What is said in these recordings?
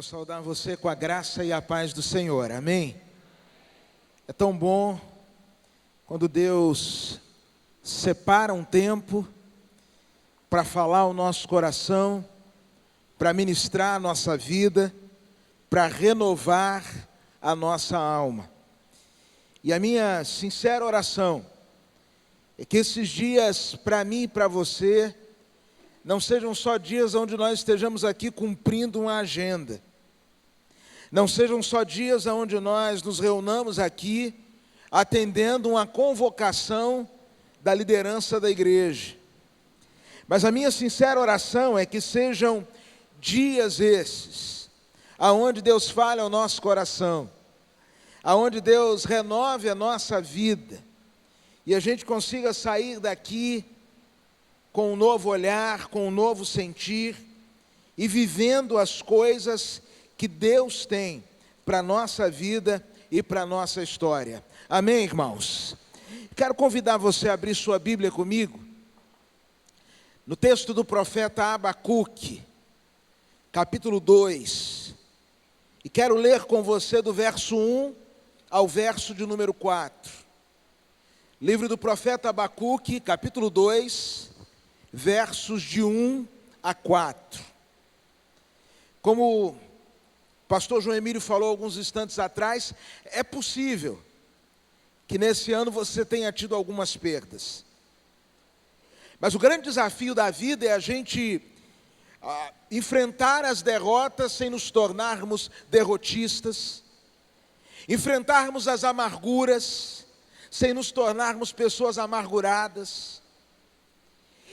Quero saudar você com a graça e a paz do Senhor, amém? É tão bom quando Deus separa um tempo para falar ao nosso coração, para ministrar a nossa vida, para renovar a nossa alma. E a minha sincera oração é que esses dias, para mim e para você, não sejam só dias onde nós estejamos aqui cumprindo uma agenda. Não sejam só dias onde nós nos reunamos aqui, atendendo uma convocação da liderança da igreja. Mas a minha sincera oração é que sejam dias esses, aonde Deus fale ao nosso coração, aonde Deus renove a nossa vida, e a gente consiga sair daqui com um novo olhar, com um novo sentir, e vivendo as coisas que Deus tem para a nossa vida e para a nossa história. Amém, irmãos? Quero convidar você a abrir sua Bíblia comigo, no texto do profeta Abacuque, capítulo 2, e quero ler com você do verso 1 ao verso de número 4. Livro do profeta Abacuque, capítulo 2, versos de 1 a 4. Como o pastor João Emílio falou alguns instantes atrás, é possível que nesse ano você tenha tido algumas perdas. Mas o grande desafio da vida é a gente enfrentar as derrotas sem nos tornarmos derrotistas, enfrentarmos as amarguras sem nos tornarmos pessoas amarguradas,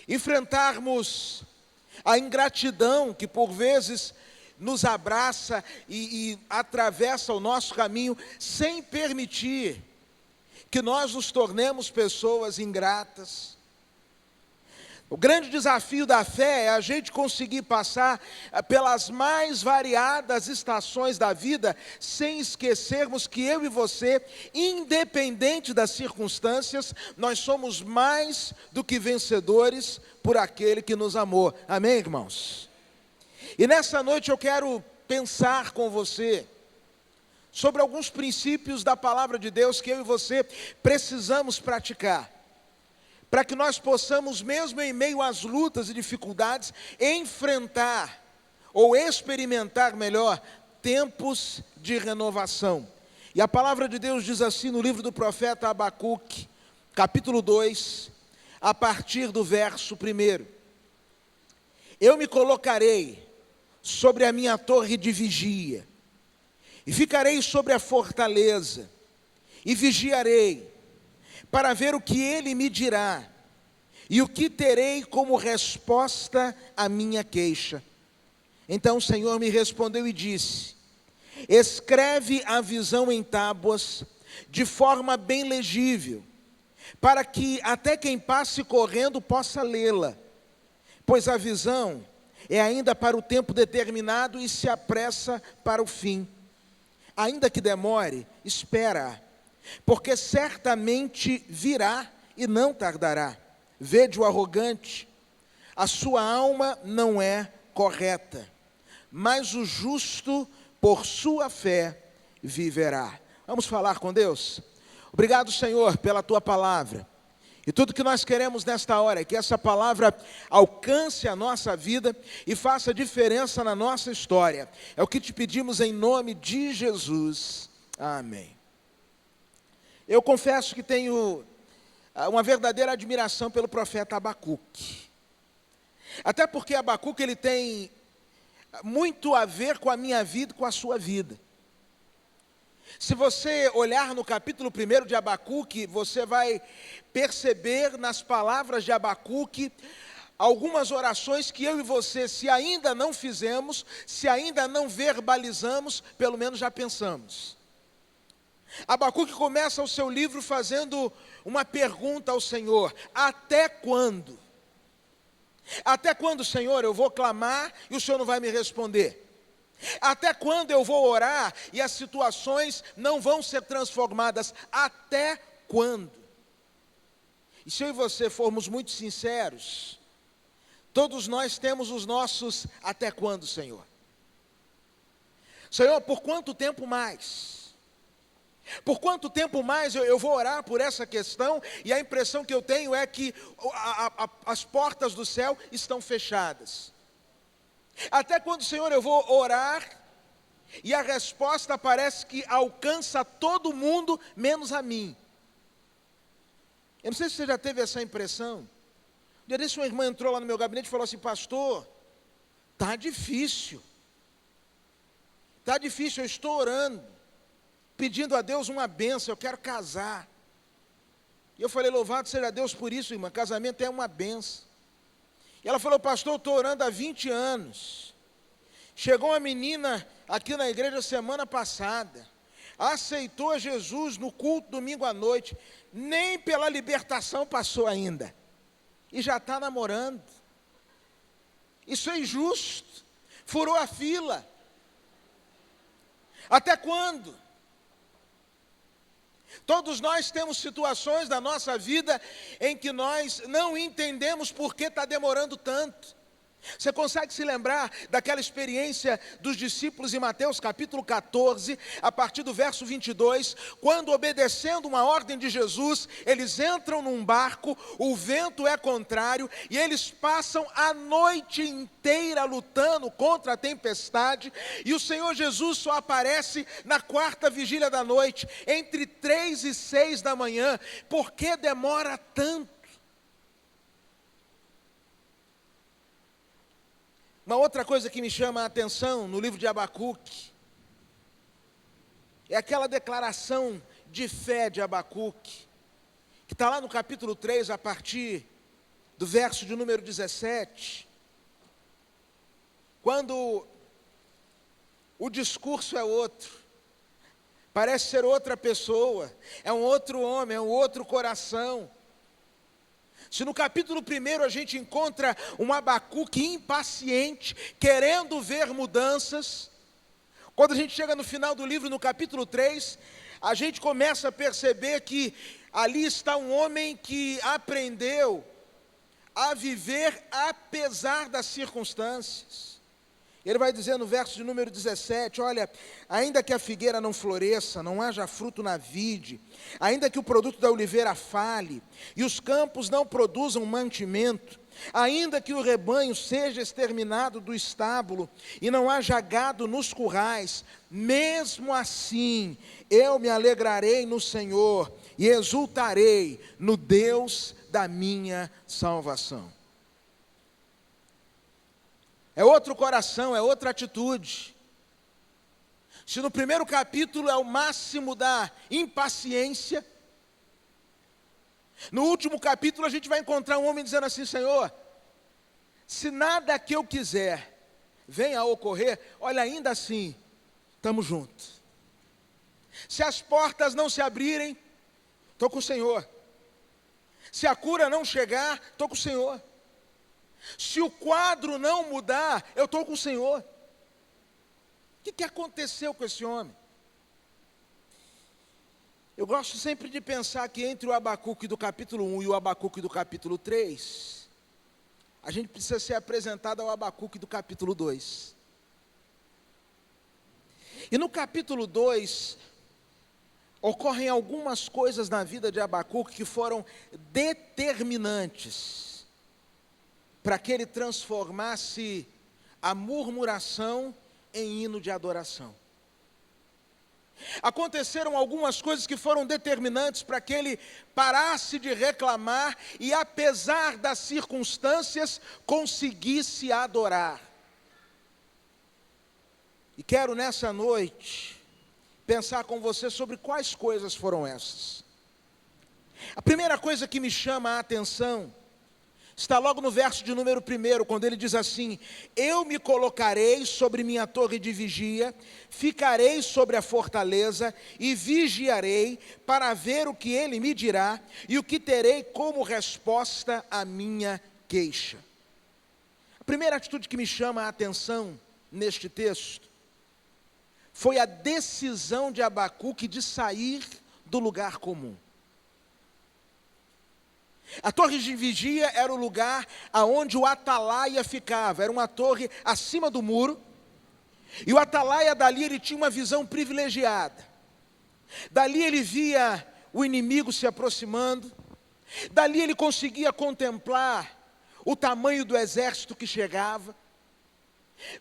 enfrentarmos a ingratidão que por vezes nos abraça e atravessa o nosso caminho, sem permitir que nós nos tornemos pessoas ingratas. O grande desafio da fé é a gente conseguir passar pelas mais variadas estações da vida, sem esquecermos que eu e você, independente das circunstâncias, nós somos mais do que vencedores por aquele que nos amou. Amém, irmãos? E nessa noite eu quero pensar com você sobre alguns princípios da palavra de Deus que eu e você precisamos praticar, para que nós possamos, mesmo em meio às lutas e dificuldades, enfrentar ou experimentar melhor tempos de renovação. E a palavra de Deus diz assim no livro do profeta Abacuque, capítulo 2, a partir do verso 1: Eu me colocarei sobre a minha torre de vigia, e ficarei sobre a fortaleza, e vigiarei, para ver o que ele me dirá, e o que terei como resposta à minha queixa. Então o Senhor me respondeu e disse: Escreve a visão em tábuas, de forma bem legível, para que até quem passe correndo possa lê-la, pois a visão é ainda para o tempo determinado e se apressa para o fim. Ainda que demore, espera, porque certamente virá e não tardará. Vede o arrogante, a sua alma não é correta, mas o justo por sua fé viverá. Vamos falar com Deus? Obrigado, Senhor, pela tua palavra. E tudo que nós queremos nesta hora é que essa palavra alcance a nossa vida e faça diferença na nossa história. É o que te pedimos em nome de Jesus. Amém. Eu confesso que tenho uma verdadeira admiração pelo profeta Abacuque. Até porque Abacuque ele tem muito a ver com a minha vida e com a sua vida. Se você olhar no capítulo 1 de Abacuque, você vai perceber nas palavras de Abacuque algumas orações que eu e você, se ainda não fizemos, se ainda não verbalizamos, pelo menos já pensamos. Abacuque começa o seu livro fazendo uma pergunta ao Senhor: até quando? Até quando, Senhor, eu vou clamar e o Senhor não vai me responder? Até quando eu vou orar e as situações não vão ser transformadas? Até quando? E se eu e você formos muito sinceros, todos nós temos os nossos até quando, Senhor? Senhor, por quanto tempo mais? Por quanto tempo mais eu vou orar por essa questão? E a impressão que eu tenho é que as portas do céu estão fechadas. Até quando, Senhor, eu vou orar e a resposta parece que alcança todo mundo, menos a mim. Eu não sei se você já teve essa impressão. Um dia desse, uma irmã entrou lá no meu gabinete e falou assim: pastor, está difícil, eu estou orando, pedindo a Deus uma bênção, eu quero casar. E eu falei: louvado seja Deus por isso, irmã, casamento é uma bênção. E ela falou: pastor, eu estou orando há 20 anos. Chegou uma menina aqui na igreja semana passada, aceitou Jesus no culto domingo à noite, nem pela libertação passou ainda, e já está namorando. Isso é injusto, furou a fila. Até quando? Todos nós temos situações da nossa vida em que nós não entendemos por que está demorando tanto. Você consegue se lembrar daquela experiência dos discípulos em Mateus capítulo 14, a partir do verso 22, quando, obedecendo uma ordem de Jesus, eles entram num barco, o vento é contrário, e eles passam a noite inteira lutando contra a tempestade, e o Senhor Jesus só aparece na quarta vigília da noite, entre 3 e 6 da manhã. Por que demora tanto? Uma outra coisa que me chama a atenção no livro de Abacuque é aquela declaração de fé de Abacuque, que está lá no capítulo 3, a partir do verso de número 17, quando o discurso é outro, parece ser outra pessoa, é um outro homem, é um outro coração. Se no capítulo 1 a gente encontra um Abacuque impaciente, querendo ver mudanças, quando a gente chega no final do livro, no capítulo 3, a gente começa a perceber que ali está um homem que aprendeu a viver apesar das circunstâncias. Ele vai dizer no verso de número 17, olha: ainda que a figueira não floresça, não haja fruto na vide, ainda que o produto da oliveira fale, e os campos não produzam mantimento, ainda que o rebanho seja exterminado do estábulo, e não haja gado nos currais, mesmo assim eu me alegrarei no Senhor, e exultarei no Deus da minha salvação. É outro coração, é outra atitude. Se no primeiro capítulo é o máximo da impaciência, no último capítulo a gente vai encontrar um homem dizendo assim: Senhor, se nada que eu quiser venha a ocorrer, olha, ainda assim, estamos juntos. Se as portas não se abrirem, estou com o Senhor. Se a cura não chegar, estou com o Senhor. Se o quadro não mudar, eu estou com o Senhor. O que aconteceu com esse homem? Eu gosto sempre de pensar que entre o Abacuque do capítulo 1 e o Abacuque do capítulo 3, a gente precisa ser apresentado ao Abacuque do capítulo 2. E no capítulo 2, ocorrem algumas coisas na vida de Abacuque que foram determinantes para que ele transformasse a murmuração em hino de adoração. Aconteceram algumas coisas que foram determinantes para que ele parasse de reclamar e, apesar das circunstâncias, conseguisse adorar. E quero nessa noite pensar com você sobre quais coisas foram essas. A primeira coisa que me chama a atenção está logo no verso de número 1, quando ele diz assim: eu me colocarei sobre minha torre de vigia, ficarei sobre a fortaleza e vigiarei para ver o que ele me dirá e o que terei como resposta à minha queixa. A primeira atitude que me chama a atenção neste texto foi a decisão de Abacuque de sair do lugar comum. A torre de vigia era o lugar aonde o atalaia ficava, era uma torre acima do muro, E o atalaia dali, ele tinha uma visão privilegiada. Dali ele via o inimigo se aproximando. Dali ele conseguia contemplar o tamanho do exército que chegava.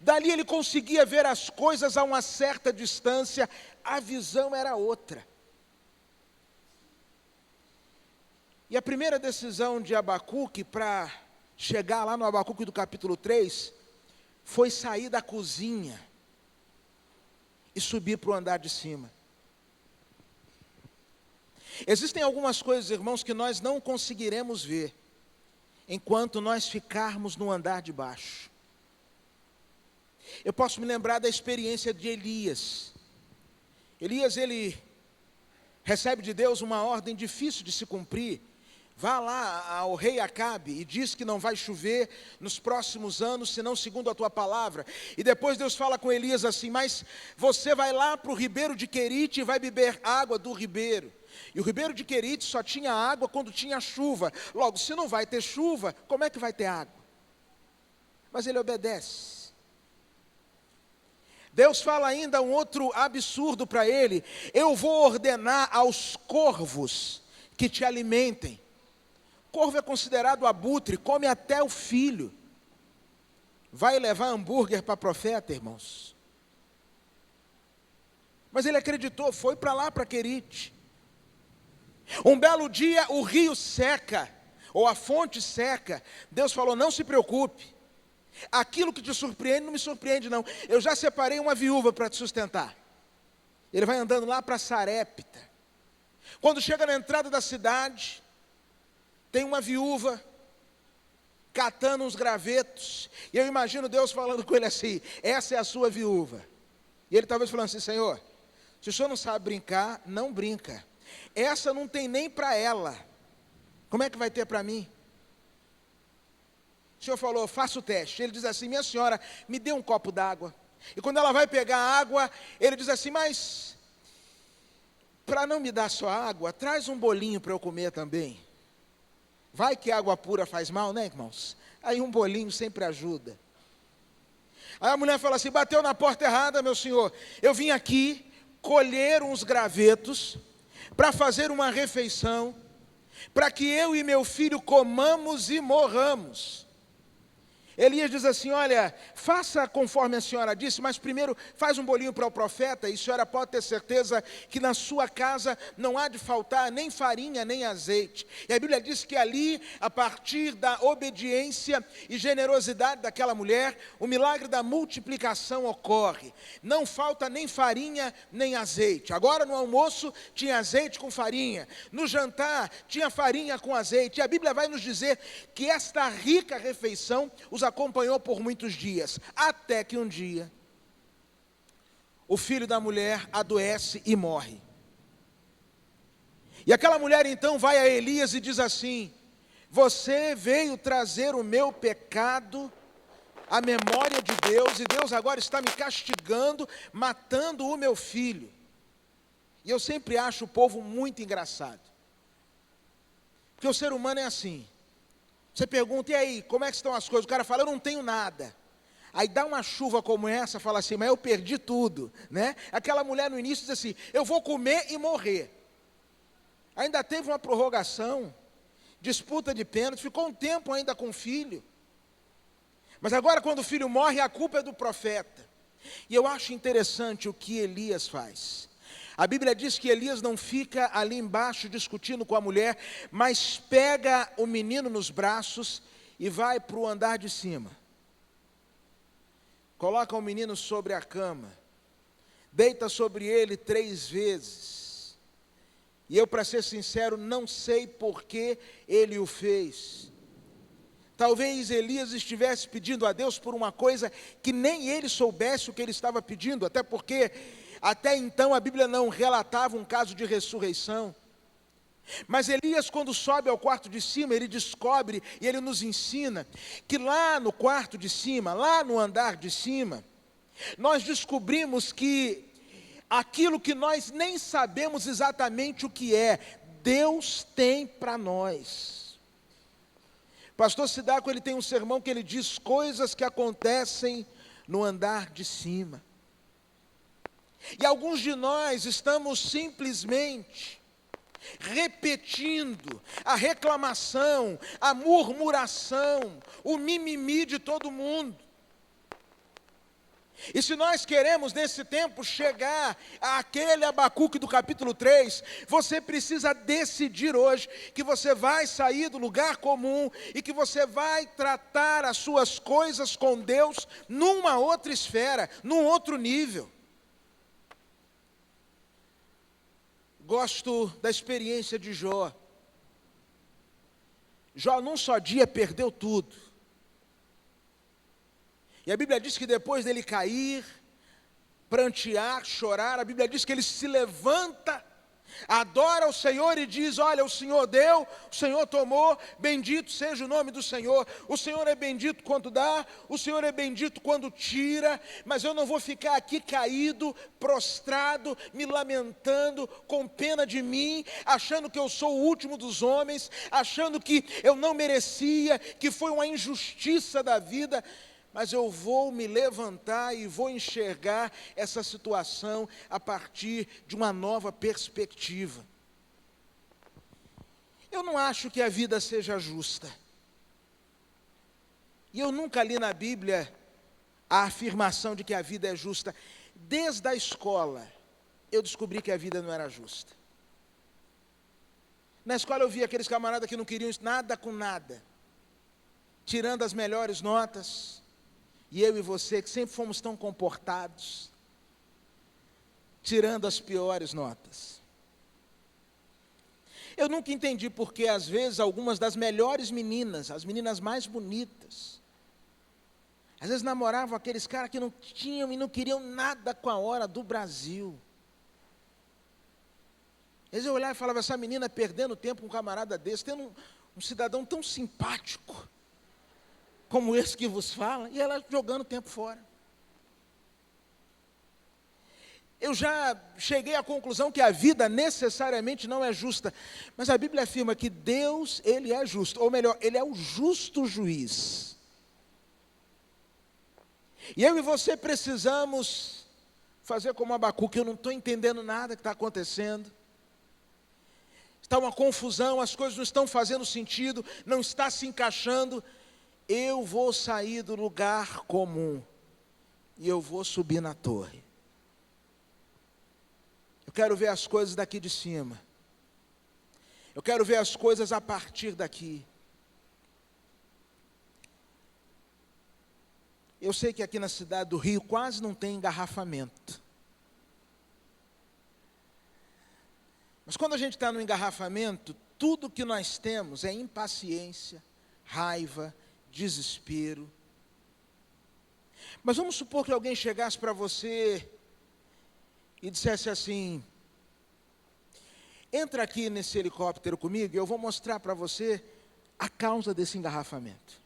Dali ele conseguia ver as coisas a uma certa distância. A visão era outra. E a primeira decisão de Abacuque para chegar lá no Abacuque do capítulo 3 foi sair da cozinha e subir para o andar de cima. Existem algumas coisas, irmãos, que nós não conseguiremos ver enquanto nós ficarmos no andar de baixo. Eu posso me lembrar da experiência de Elias. Elias, ele recebe de Deus uma ordem difícil de se cumprir. Vá lá ao rei Acabe e diz que não vai chover nos próximos anos, senão segundo a tua palavra. E depois Deus fala com Elias assim: mas você vai lá para o ribeiro de Querite e vai beber água do ribeiro. E o ribeiro de Querite só tinha água quando tinha chuva. Logo, se não vai ter chuva, como é que vai ter água? Mas ele obedece. Deus fala ainda um outro absurdo para ele: eu vou ordenar aos corvos que te alimentem. Corvo é considerado abutre, come até o filho. Vai levar hambúrguer para profeta, irmãos? Mas ele acreditou, foi para lá, para Querite. Um belo dia o rio seca, ou a fonte seca. Deus falou: não se preocupe, aquilo que te surpreende não me surpreende não. Eu já separei uma viúva para te sustentar. Ele vai andando lá para Sarepta. Quando chega na entrada da cidade, tem uma viúva catando uns gravetos. E eu imagino Deus falando com ele assim: essa é a sua viúva. E ele talvez falando assim: Senhor, se o senhor não sabe brincar, não brinca. Essa não tem nem para ela, como é que vai ter para mim? O senhor falou: faça o teste. Ele diz assim: minha senhora, me dê um copo d'água. E quando ela vai pegar a água, ele diz assim: mas para não me dar só água, traz um bolinho para eu comer também. Vai que água pura faz mal, né, irmãos? Aí um bolinho sempre ajuda. Aí a mulher fala assim: bateu na porta errada, meu senhor. Eu vim aqui colher uns gravetos para fazer uma refeição, para que eu e meu filho comamos e morramos. Elias diz assim: olha, faça conforme a senhora disse, mas primeiro faz um bolinho para o profeta, e a senhora pode ter certeza que na sua casa não há de faltar nem farinha, nem azeite. E a Bíblia diz que ali, a partir da obediência e generosidade daquela mulher, o milagre da multiplicação ocorre. Não falta nem farinha, nem azeite. Agora no almoço tinha azeite com farinha, no jantar tinha farinha com azeite. E a Bíblia vai nos dizer que esta rica refeição os acompanhou por muitos dias, até que um dia o filho da mulher adoece e morre. E aquela mulher então vai a Elias e diz assim: você veio trazer o meu pecado à memória de Deus, e Deus agora está me castigando, matando o meu filho. E eu sempre acho o povo muito engraçado, porque o ser humano é assim. Você pergunta: e aí, como é que estão as coisas? O cara fala: eu não tenho nada. Aí dá uma chuva como essa, fala assim: mas eu perdi tudo, né? Aquela mulher no início diz assim: eu vou comer e morrer. Ainda teve uma prorrogação, disputa de pênalti, ficou um tempo ainda com o filho. Mas agora quando o filho morre, a culpa é do profeta. E eu acho interessante o que Elias faz. A Bíblia diz que Elias não fica ali embaixo discutindo com a mulher, mas pega o menino nos braços e vai para o andar de cima. Coloca o menino sobre a cama, deita sobre ele 3 vezes. E eu, para ser sincero, não sei por que ele o fez. Talvez Elias estivesse pedindo a Deus por uma coisa que nem ele soubesse o que ele estava pedindo, até porque até então a Bíblia não relatava um caso de ressurreição. Mas Elias, quando sobe ao quarto de cima, ele descobre e ele nos ensina que lá no quarto de cima, lá no andar de cima, nós descobrimos que aquilo que nós nem sabemos exatamente o que é, Deus tem para nós. Pastor Sidaco, ele tem um sermão que ele diz coisas que acontecem no andar de cima. E alguns de nós estamos simplesmente repetindo a reclamação, a murmuração, o mimimi de todo mundo. E se nós queremos nesse tempo chegar àquele Abacuque do capítulo 3, você precisa decidir hoje que você vai sair do lugar comum e que você vai tratar as suas coisas com Deus numa outra esfera, num outro nível. Gosto da experiência de Jó. Jó num só dia perdeu tudo. E a Bíblia diz que depois dele cair, prantear, chorar, a Bíblia diz que ele se levanta, adora o Senhor e diz: olha, o Senhor deu, o Senhor tomou, bendito seja o nome do Senhor. O Senhor é bendito quando dá, o Senhor é bendito quando tira, mas eu não vou ficar aqui caído, prostrado, me lamentando, com pena de mim, achando que eu sou o último dos homens, achando que eu não merecia, que foi uma injustiça da vida. Mas eu vou me levantar e vou enxergar essa situação a partir de uma nova perspectiva. Eu não acho que a vida seja justa. E eu nunca li na Bíblia a afirmação de que a vida é justa. Desde a escola, eu descobri que a vida não era justa. Na escola eu via aqueles camaradas que não queriam nada com nada, tirando as melhores notas. E eu e você, que sempre fomos tão comportados, tirando as piores notas. Eu nunca entendi porque, às vezes, algumas das melhores meninas, as meninas mais bonitas, às vezes namoravam aqueles caras que não tinham e não queriam nada com a hora do Brasil. Às vezes eu olhava e falava: essa menina perdendo tempo com um camarada desse, tendo um cidadão tão simpático, como esse que vos fala, e ela jogando tempo fora. Eu já cheguei à conclusão que a vida necessariamente não é justa, mas a Bíblia afirma que Deus, Ele é justo, ou melhor, Ele é o justo juiz. E eu e você precisamos fazer como Abacuque: eu não estou entendendo nada que está acontecendo, está uma confusão, as coisas não estão fazendo sentido, não está se encaixando. Eu vou sair do lugar comum e eu vou subir na torre. Eu quero ver as coisas daqui de cima. Eu quero ver as coisas a partir daqui. Eu sei que aqui na cidade do Rio quase não tem engarrafamento. Mas quando a gente está no engarrafamento, tudo que nós temos é impaciência, raiva, desespero. Mas vamos supor que alguém chegasse para você e dissesse assim: entra aqui nesse helicóptero comigo e eu vou mostrar para você a causa desse engarrafamento.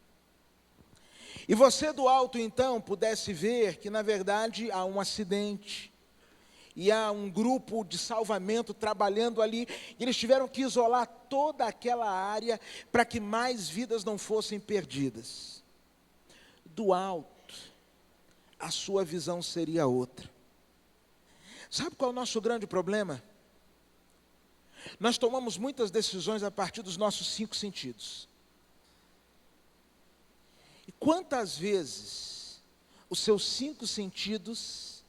E você do alto então pudesse ver que na verdade há um acidente, e há um grupo de salvamento trabalhando ali, e eles tiveram que isolar toda aquela área para que mais vidas não fossem perdidas. Do alto, a sua visão seria outra. Sabe qual é o nosso grande problema? Nós tomamos muitas decisões a partir dos nossos 5 sentidos. E quantas vezes os seus 5 sentidos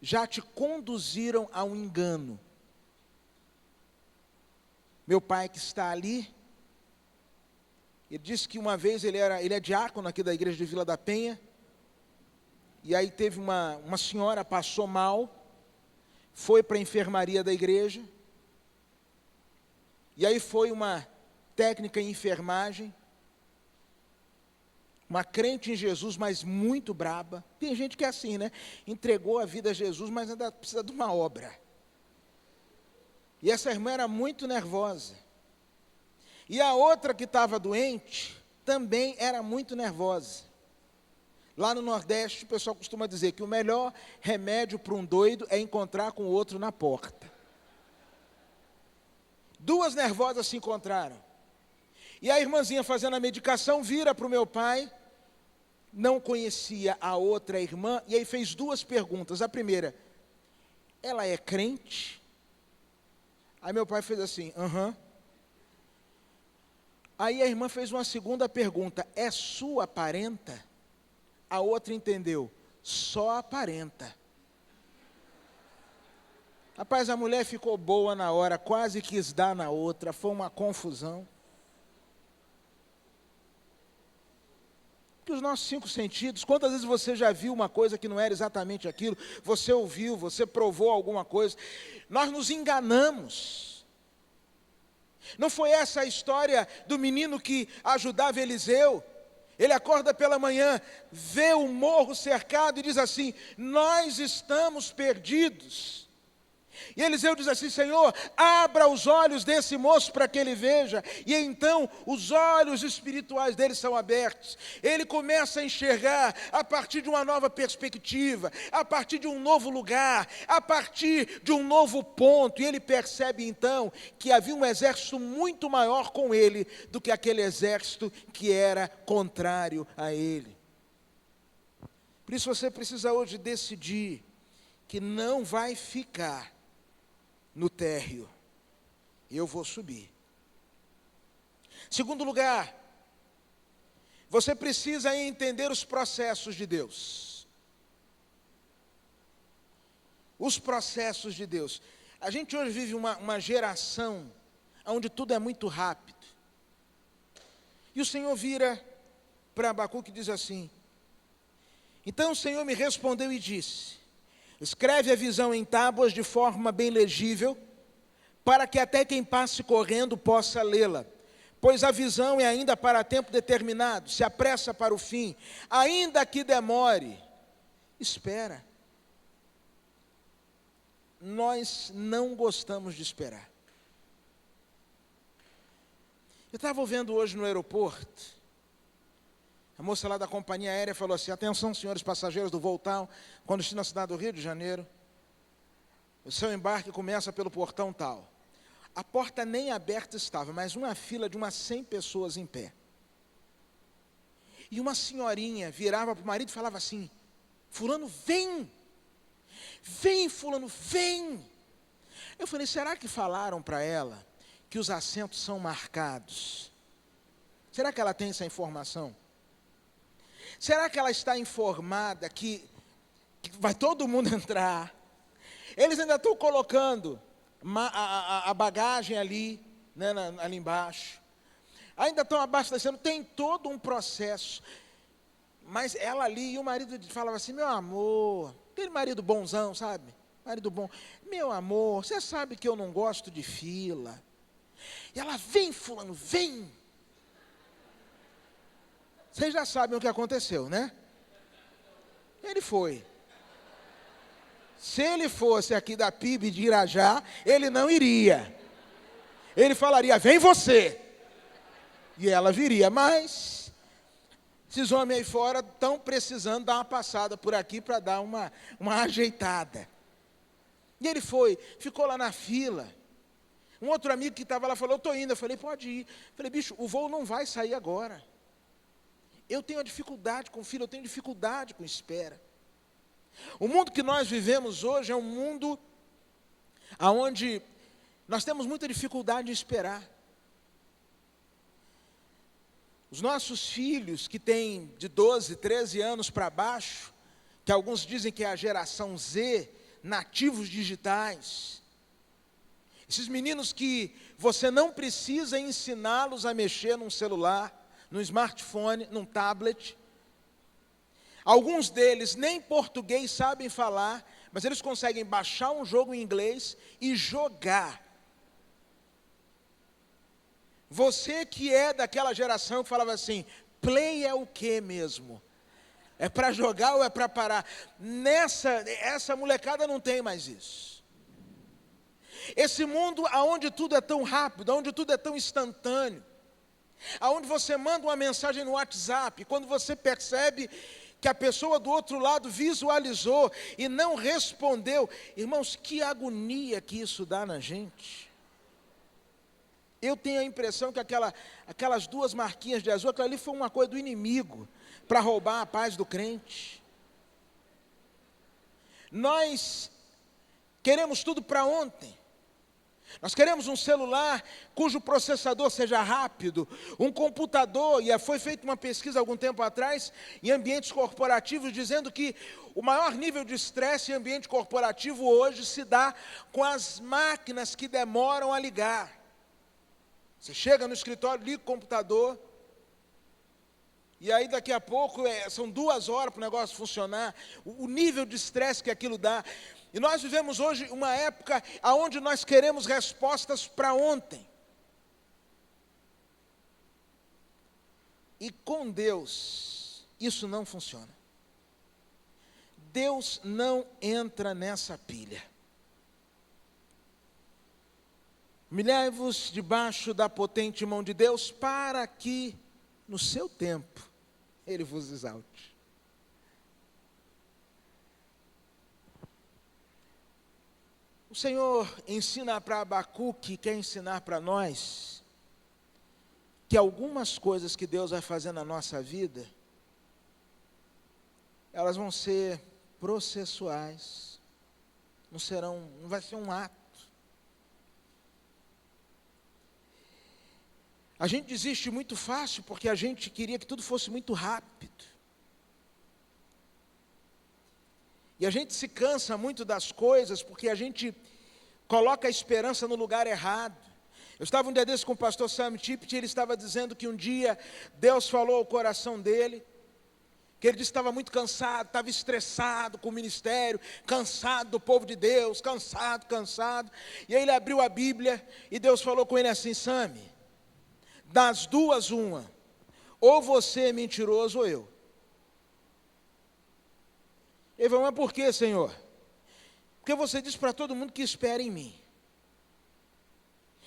já te conduziram a um engano? Meu pai, que está ali, ele disse que uma vez ele é diácono aqui da igreja de Vila da Penha, e aí teve uma senhora, passou mal, foi para a enfermaria da igreja, e aí foi uma técnica em enfermagem, uma crente em Jesus, mas muito braba. Tem gente que é assim, né? Entregou a vida a Jesus, mas ainda precisa de uma obra. E essa irmã era muito nervosa. E a outra que estava doente, também era muito nervosa. Lá no Nordeste, o pessoal costuma dizer que o melhor remédio para um doido é encontrar com o outro na porta. 2 nervosas se encontraram. E a irmãzinha, fazendo a medicação, vira para o meu pai, não conhecia a outra irmã, e aí fez 2 perguntas. A primeira: ela é crente? Aí meu pai fez assim, aham. Aí a irmã fez uma segunda pergunta, é sua parenta? A outra entendeu, só aparenta. Rapaz, a mulher ficou boa na hora, quase quis dar na outra, foi uma confusão. Porque os nossos 5 sentidos, quantas vezes você já viu uma coisa que não era exatamente aquilo, você ouviu, você provou alguma coisa, nós nos enganamos. Não foi essa a história do menino que ajudava Eliseu? Ele acorda pela manhã, vê o morro cercado e diz assim, nós estamos perdidos. E Eliseu diz assim, Senhor, abra os olhos desse moço para que ele veja. E então os olhos espirituais dele são abertos. Ele começa a enxergar a partir de uma nova perspectiva, a partir de um novo lugar, a partir de um novo ponto. E ele percebe então que havia um exército muito maior com ele do que aquele exército que era contrário a ele. Por isso você precisa hoje decidir que não vai ficar no térreo, eu vou subir. Segundo lugar, você precisa entender os processos de Deus. Os processos de Deus. A gente hoje vive uma geração onde tudo é muito rápido. E o Senhor vira para Abacuque e diz assim, então o Senhor me respondeu e disse, escreve a visão em tábuas de forma bem legível, para que até quem passe correndo possa lê-la. Pois a visão é ainda para tempo determinado, se apressa para o fim. Ainda que demore, espera. Nós não gostamos de esperar. Eu estava vendo hoje no aeroporto, a moça lá da companhia aérea falou assim, atenção senhores passageiros do voo tal, quando estive na cidade do Rio de Janeiro, o seu embarque começa pelo portão tal. A porta nem aberta estava, mas uma fila de umas 100 pessoas em pé. E uma senhorinha virava para o marido e falava assim, fulano vem, vem fulano, vem. Eu falei, será que falaram para ela que os assentos são marcados? Será que ela tem essa informação? Será que ela está informada que vai todo mundo entrar? Eles ainda estão colocando a bagagem ali, né, ali embaixo. Ainda estão abastecendo, tem todo um processo. Mas ela ali, e o marido falava assim, meu amor, aquele marido bonzão, sabe? Marido bom, meu amor, você sabe que eu não gosto de fila. E ela, vem fulano, vem. Vocês já sabem o que aconteceu, né? Ele foi. Se ele fosse aqui da PIB de Irajá, ele não iria. Ele falaria, vem você. E ela viria, mas esses homens aí fora estão precisando dar uma passada por aqui para dar uma ajeitada. E ele foi, ficou lá na fila. Um outro amigo que estava lá falou, eu estou indo. Eu falei, pode ir. Eu falei, bicho, o voo não vai sair agora. Eu tenho dificuldade com fila, eu tenho dificuldade com espera. O mundo que nós vivemos hoje é um mundo onde nós temos muita dificuldade em esperar. Os nossos filhos que têm de 12, 13 anos para baixo, que alguns dizem que é a geração Z, nativos digitais, esses meninos que você não precisa ensiná-los a mexer num celular, num smartphone, num tablet. Alguns deles nem português sabem falar, mas eles conseguem baixar um jogo em inglês e jogar. Você que é daquela geração que falava assim, play é o quê mesmo? É para jogar ou é para parar? Essa molecada não tem mais isso. Esse mundo onde tudo é tão rápido, onde tudo é tão instantâneo, aonde você manda uma mensagem no WhatsApp, quando você percebe que a pessoa do outro lado visualizou e não respondeu, irmãos, que agonia que isso dá na gente. Eu tenho a impressão que aquelas 2 marquinhas de azul, aquilo ali foi uma coisa do inimigo, para roubar a paz do crente. Nós queremos tudo para ontem. Nós queremos um celular cujo processador seja rápido, um computador, e foi feita uma pesquisa algum tempo atrás, em ambientes corporativos, dizendo que o maior nível de estresse em ambiente corporativo hoje se dá com as máquinas que demoram a ligar. Você chega no escritório, liga o computador, e aí daqui a pouco são 2 horas para o negócio funcionar, o nível de estresse que aquilo dá. E nós vivemos hoje uma época onde nós queremos respostas para ontem. E com Deus, isso não funciona. Deus não entra nessa pilha. Humilhai-vos debaixo da potente mão de Deus, para que, no seu tempo, Ele vos exalte. O Senhor ensina para Abacuque, quer ensinar para nós, que algumas coisas que Deus vai fazer na nossa vida, elas vão ser processuais, não vai ser um ato. A gente desiste muito fácil porque a gente queria que tudo fosse muito rápido. E a gente se cansa muito das coisas porque a gente coloca a esperança no lugar errado. Eu estava um dia desse com o pastor Sam Tippett, e ele estava dizendo que um dia Deus falou ao coração dele, que ele disse que estava muito cansado, estava estressado com o ministério, cansado do povo de Deus, cansado. E aí ele abriu a Bíblia e Deus falou com ele assim: Sam, das duas uma, ou você é mentiroso ou eu. Ele falou: mas por quê, Senhor? Porque você diz para todo mundo que espera em mim.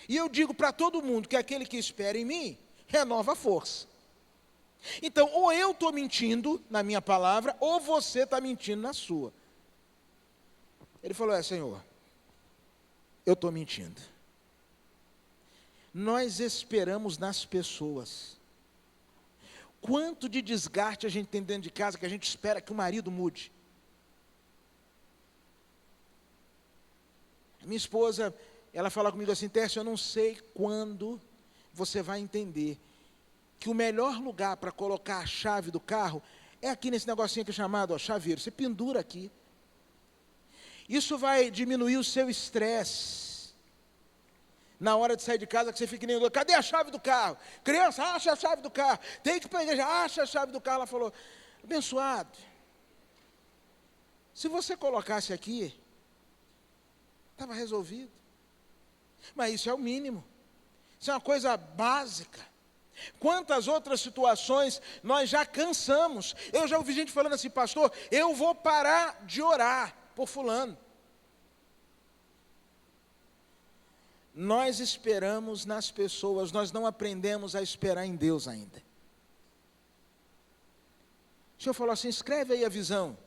E eu digo para todo mundo que aquele que espera em mim, renova a força. Então, ou eu estou mentindo na minha palavra, ou você está mentindo na sua. Ele falou: Senhor, eu estou mentindo. Nós esperamos nas pessoas. Quanto de desgaste a gente tem dentro de casa que a gente espera que o marido mude. Minha esposa, ela fala comigo assim: Tércio, eu não sei quando você vai entender que o melhor lugar para colocar a chave do carro é aqui nesse negocinho aqui chamado chaveiro. Você pendura aqui. Isso vai diminuir o seu estresse. Na hora de sair de casa, que você fica nem doido: cadê a chave do carro? Criança, acha a chave do carro. Tem que ir para a igreja, acha a chave do carro. Ela falou: abençoado, se você colocasse aqui, estava resolvido. Mas isso é o mínimo. Isso é uma coisa básica. Quantas outras situações nós já cansamos. Eu já ouvi gente falando assim: pastor, eu vou parar de orar por fulano. Nós esperamos nas pessoas, nós não aprendemos a esperar em Deus ainda. O Senhor falou assim: escreve aí a visão.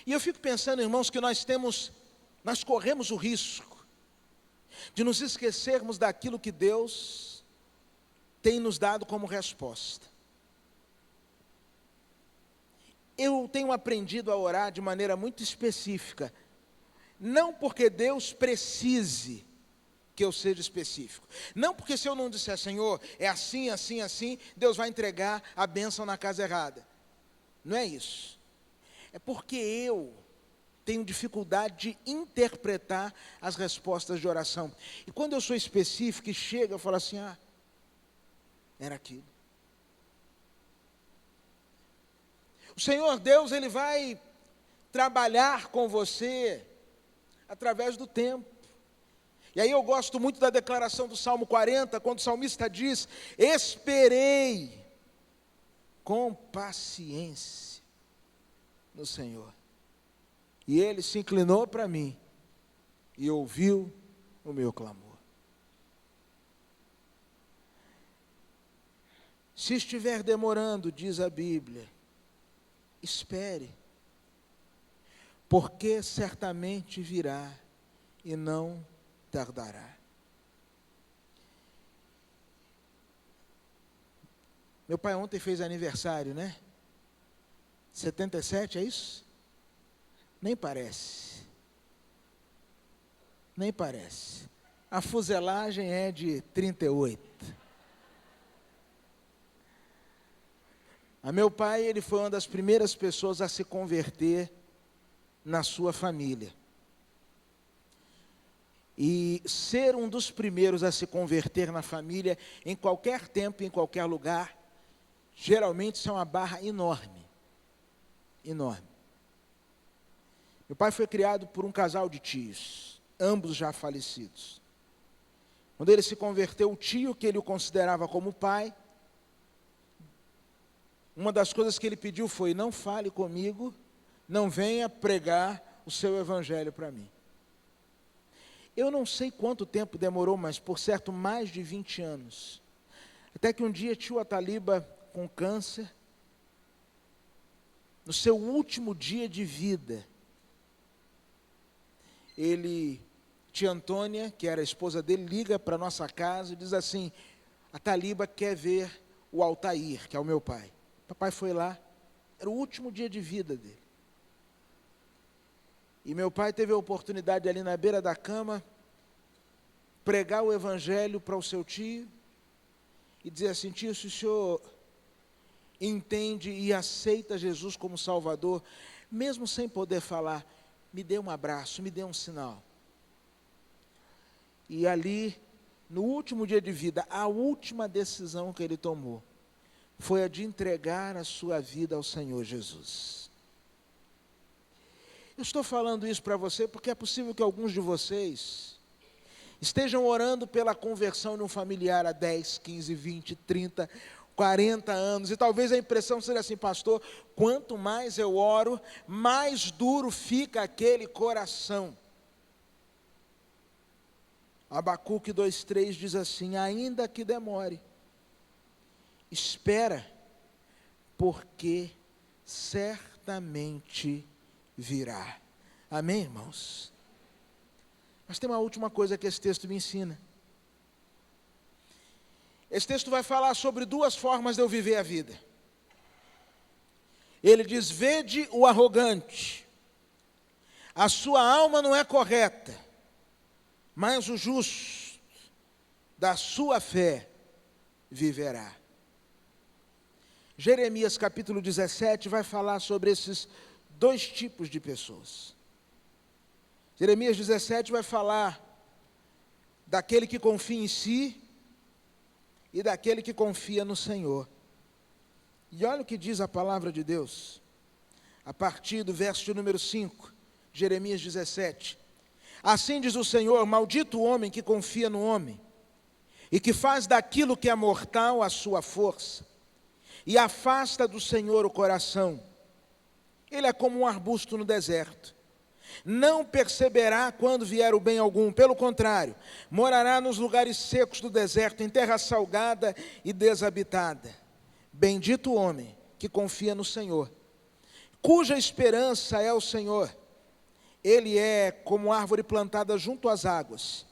E eu fico pensando, irmãos, que nós corremos o risco de nos esquecermos daquilo que Deus tem nos dado como resposta. Eu tenho aprendido a orar de maneira muito específica, não porque Deus precise que eu seja específico, não porque se eu não disser: Senhor, é assim, assim, assim, Deus vai entregar a bênção na casa errada. Não é isso. É porque eu tenho dificuldade de interpretar as respostas de oração. E quando eu sou específico e chego, eu falo assim: era aquilo. O Senhor Deus, Ele vai trabalhar com você através do tempo. E aí eu gosto muito da declaração do Salmo 40, quando o salmista diz: esperei com paciência no Senhor. E Ele se inclinou para mim e ouviu o meu clamor. Se estiver demorando, diz a Bíblia, espere, porque certamente virá e não tardará. Meu pai ontem fez aniversário, né? 77, é isso? Nem parece. Nem parece. A fuselagem é de 38. A meu pai, ele foi uma das primeiras pessoas a se converter na sua família. E ser um dos primeiros a se converter na família, em qualquer tempo, em qualquer lugar, geralmente isso é uma barra enorme. Enorme. Meu pai foi criado por um casal de tios, ambos já falecidos. Quando ele se converteu, o tio que ele considerava como pai, uma das coisas que ele pediu foi: não fale comigo, não venha pregar o seu evangelho para mim. Eu não sei quanto tempo demorou, mas por certo mais de 20 anos. Até que um dia tio Ataliba, com câncer, no seu último dia de vida, tia Antônia, que era a esposa dele, liga para a nossa casa e diz assim: a Taliba quer ver o Altair, que é o meu pai. Papai foi lá, era o último dia de vida dele. E meu pai teve a oportunidade ali na beira da cama, pregar o evangelho para o seu tio, e dizer assim: tio, se o senhor entende e aceita Jesus como Salvador, mesmo sem poder falar, me dê um abraço, me dê um sinal. E ali, no último dia de vida, a última decisão que ele tomou foi a de entregar a sua vida ao Senhor Jesus. Eu estou falando isso para você porque é possível que alguns de vocês estejam orando pela conversão de um familiar há 10, 15, 20, 30, 40 anos, e talvez a impressão seja assim: pastor, quanto mais eu oro, mais duro fica aquele coração. Abacuque 2:3 diz assim: ainda que demore, espera, porque certamente virá. Amém, irmãos? Mas tem uma última coisa que esse texto me ensina. Esse texto vai falar sobre duas formas de eu viver a vida. Ele diz: vede o arrogante, a sua alma não é correta, mas o justo da sua fé viverá. Jeremias capítulo 17 vai falar sobre esses dois tipos de pessoas. Jeremias 17 vai falar daquele que confia em si e daquele que confia no Senhor. E olha o que diz a palavra de Deus, a partir do verso de número 5, Jeremias 17. Assim diz o Senhor: maldito o homem que confia no homem, e que faz daquilo que é mortal a sua força, e afasta do Senhor o coração. Ele é como um arbusto no deserto, não perceberá quando vier o bem algum, pelo contrário, morará nos lugares secos do deserto, em terra salgada e desabitada. Bendito o homem que confia no Senhor, cuja esperança é o Senhor. Ele é como árvore plantada junto às águas,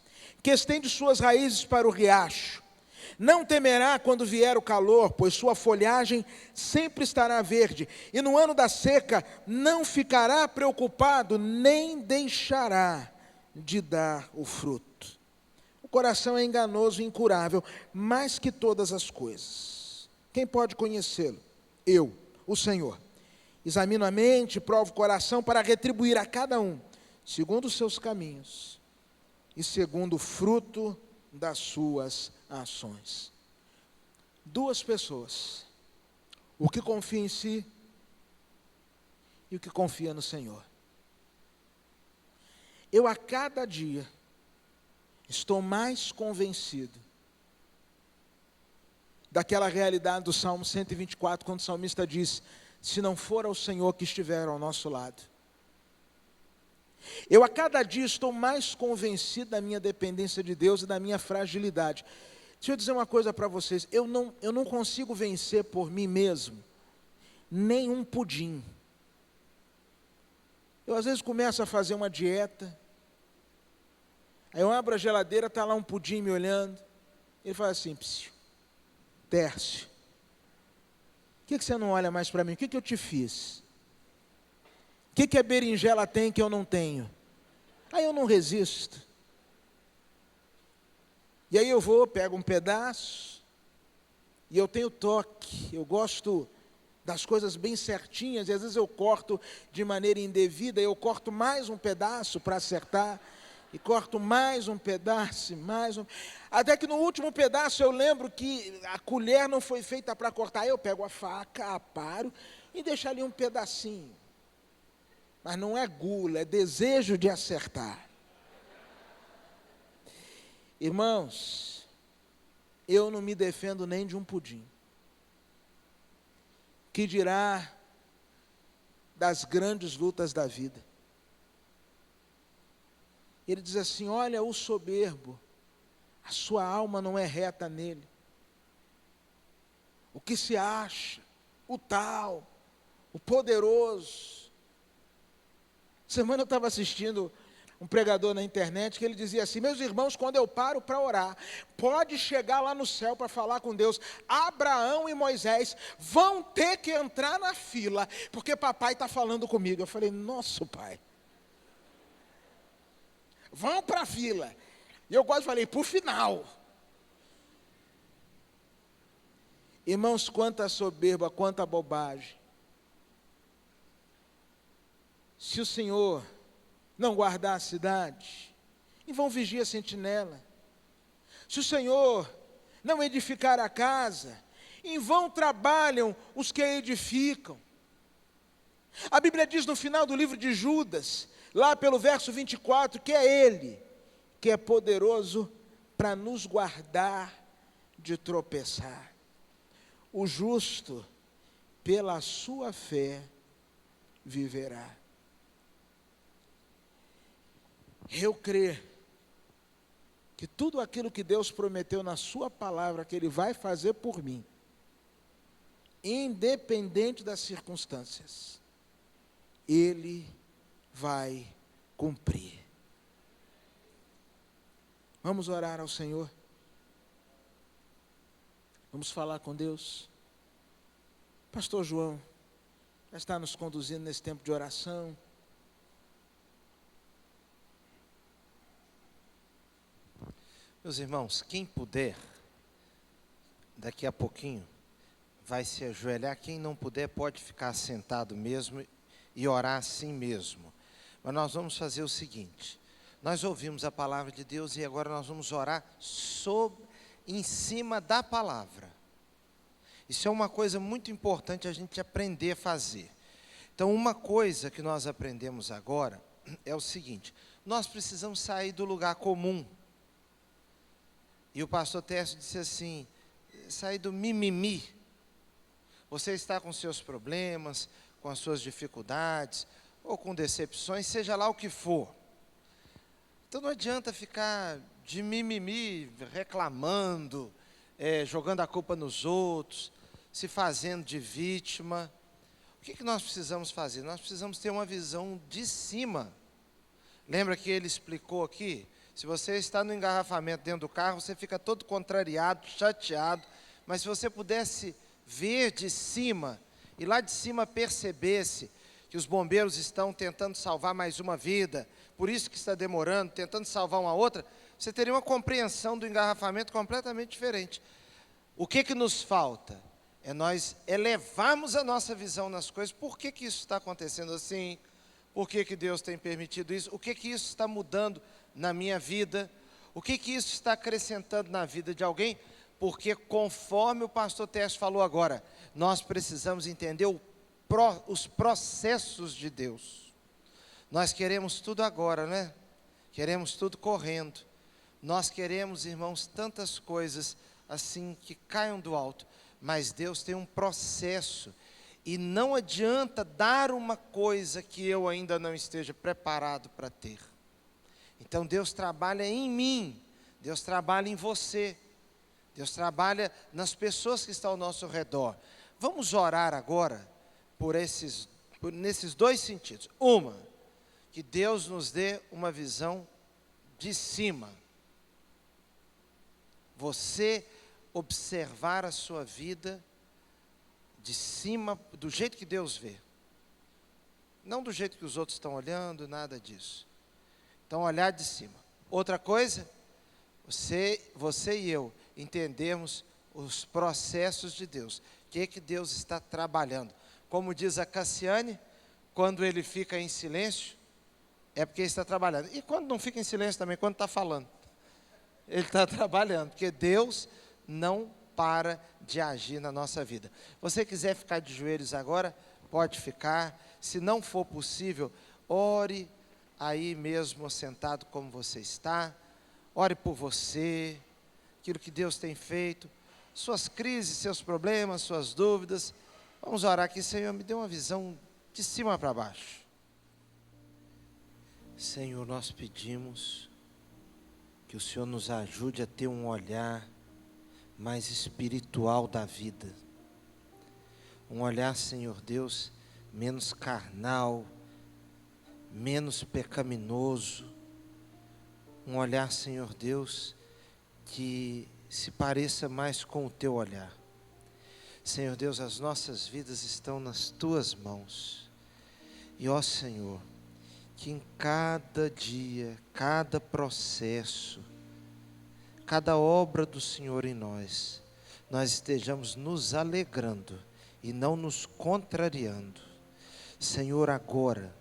que estende suas raízes para o riacho. Não temerá quando vier o calor, pois sua folhagem sempre estará verde, e no ano da seca não ficará preocupado, nem deixará de dar o fruto. O coração é enganoso e incurável, mais que todas as coisas. Quem pode conhecê-lo? Eu, o Senhor. Examino a mente, provo o coração para retribuir a cada um, segundo os seus caminhos e segundo o fruto das suas ações. Duas pessoas: o que confia em si e o que confia no Senhor. Eu a cada dia estou mais convencido daquela realidade do Salmo 124, quando o salmista diz: se não for ao Senhor que estiver ao nosso lado. Eu a cada dia estou mais convencido da minha dependência de Deus e da minha fragilidade. Deixa eu dizer uma coisa para vocês: eu não consigo vencer por mim mesmo nenhum pudim. Eu às vezes começo a fazer uma dieta, aí eu abro a geladeira, está lá um pudim me olhando, ele fala assim: psiu, Tércio, por que você não olha mais para mim? O que eu te fiz? O que a berinjela tem que eu não tenho? Aí eu não resisto. E aí eu pego um pedaço, e eu tenho toque, eu gosto das coisas bem certinhas, e às vezes eu corto de maneira indevida, eu corto mais um pedaço para acertar, e corto mais um pedaço, até que no último pedaço eu lembro que a colher não foi feita para cortar, aí eu pego a faca, aparo, e deixo ali um pedacinho. Mas não é gula, é desejo de acertar. Irmãos, eu não me defendo nem de um pudim. Que dirá das grandes lutas da vida? Ele diz assim: olha, o soberbo, a sua alma não é reta nele. O que se acha, o tal, o poderoso. Semana eu estava assistindo um pregador na internet que ele dizia assim: meus irmãos, quando eu paro para orar, pode chegar lá no céu para falar com Deus, Abraão e Moisés vão ter que entrar na fila, porque papai está falando comigo. Eu falei: nosso pai, vão para a fila. E eu quase falei: por final. Irmãos, quanta soberba, quanta bobagem. Se o Senhor não guardar a cidade, em vão vigia a sentinela. Se o Senhor não edificar a casa, em vão trabalham os que a edificam. A Bíblia diz no final do livro de Judas, lá pelo verso 24, que é Ele que é poderoso para nos guardar de tropeçar. O justo, pela sua fé, viverá. Eu creio que tudo aquilo que Deus prometeu na sua palavra, que Ele vai fazer por mim, independente das circunstâncias, Ele vai cumprir. Vamos orar ao Senhor. Vamos falar com Deus. Pastor João já está nos conduzindo nesse tempo de oração. Meus irmãos, quem puder, daqui a pouquinho, vai se ajoelhar. Quem não puder, pode ficar sentado mesmo e orar assim mesmo. Mas nós vamos fazer o seguinte: nós ouvimos a palavra de Deus e agora nós vamos orar em cima da palavra. Isso é uma coisa muito importante a gente aprender a fazer. Então, uma coisa que nós aprendemos agora é o seguinte: nós precisamos sair do lugar comum. E o pastor Tércio disse assim: sair do mimimi. Você está com seus problemas, com as suas dificuldades, ou com decepções, seja lá o que for. Então não adianta ficar de mimimi, reclamando, jogando a culpa nos outros, se fazendo de vítima. O que nós precisamos fazer? Nós precisamos ter uma visão de cima. Lembra que ele explicou aqui? Se você está no engarrafamento dentro do carro, você fica todo contrariado, chateado. Mas se você pudesse ver de cima, e lá de cima percebesse que os bombeiros estão tentando salvar mais uma vida, por isso que está demorando, tentando salvar uma outra, você teria uma compreensão do engarrafamento completamente diferente. O que nos falta? É nós elevarmos a nossa visão nas coisas. Por que isso está acontecendo assim? Por que Deus tem permitido isso? O que isso está mudando na minha vida? O que isso está acrescentando na vida de alguém? Porque conforme o pastor Tércio falou agora, nós precisamos entender os processos de Deus. Nós queremos tudo agora, né? Queremos tudo correndo. Nós queremos, irmãos, tantas coisas assim que caiam do alto. Mas Deus tem um processo. E não adianta dar uma coisa que eu ainda não esteja preparado para ter. Então Deus trabalha em mim, Deus trabalha em você, Deus trabalha nas pessoas que estão ao nosso redor. Vamos orar agora nesses dois sentidos. Uma, que Deus nos dê uma visão de cima. Você observar a sua vida de cima, do jeito que Deus vê. Não do jeito que os outros estão olhando, nada disso. Então, olhar de cima. Outra coisa, Você e eu entendemos os processos de Deus. O que Deus está trabalhando. Como diz a Cassiane, quando ele fica em silêncio, é porque ele está trabalhando. E quando não fica em silêncio também, quando está falando, ele está trabalhando, porque Deus não para de agir na nossa vida. Você quiser ficar de joelhos agora, pode ficar. Se não for possível, ore aí mesmo, sentado como você está. Ore por você, aquilo que Deus tem feito, suas crises, seus problemas, suas dúvidas. Vamos orar aqui. Senhor, me dê uma visão de cima para baixo. Senhor, nós pedimos que o Senhor nos ajude a ter um olhar mais espiritual da vida. Um olhar, Senhor Deus, menos carnal, menos pecaminoso. Um olhar, Senhor Deus, que se pareça mais com o Teu olhar. Senhor Deus, as nossas vidas estão nas Tuas mãos. E, ó Senhor, que em cada dia, cada processo, cada obra do Senhor em nós estejamos nos alegrando e não nos contrariando. Senhor, agora,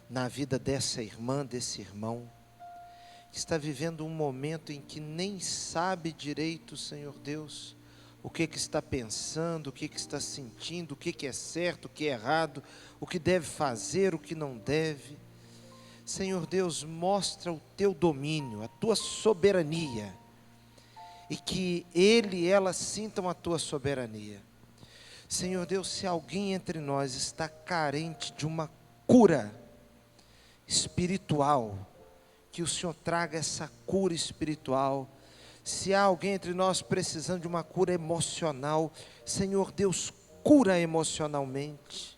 na vida dessa irmã, desse irmão, que está vivendo um momento em que nem sabe direito, Senhor Deus, o que está pensando, o que está sentindo, o que é certo, o que é errado, o que deve fazer, o que não deve. Senhor Deus, mostra o Teu domínio, a Tua soberania, e que ele e ela sintam a Tua soberania. Senhor Deus, se alguém entre nós está carente de uma cura espiritual, que o Senhor traga essa cura espiritual. Se há alguém entre nós precisando de uma cura emocional, Senhor Deus, cura emocionalmente.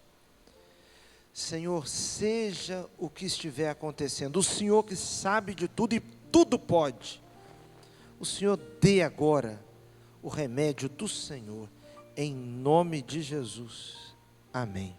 Senhor, seja o que estiver acontecendo, o Senhor que sabe de tudo e tudo pode, o Senhor dê agora o remédio do Senhor, em nome de Jesus. Amém.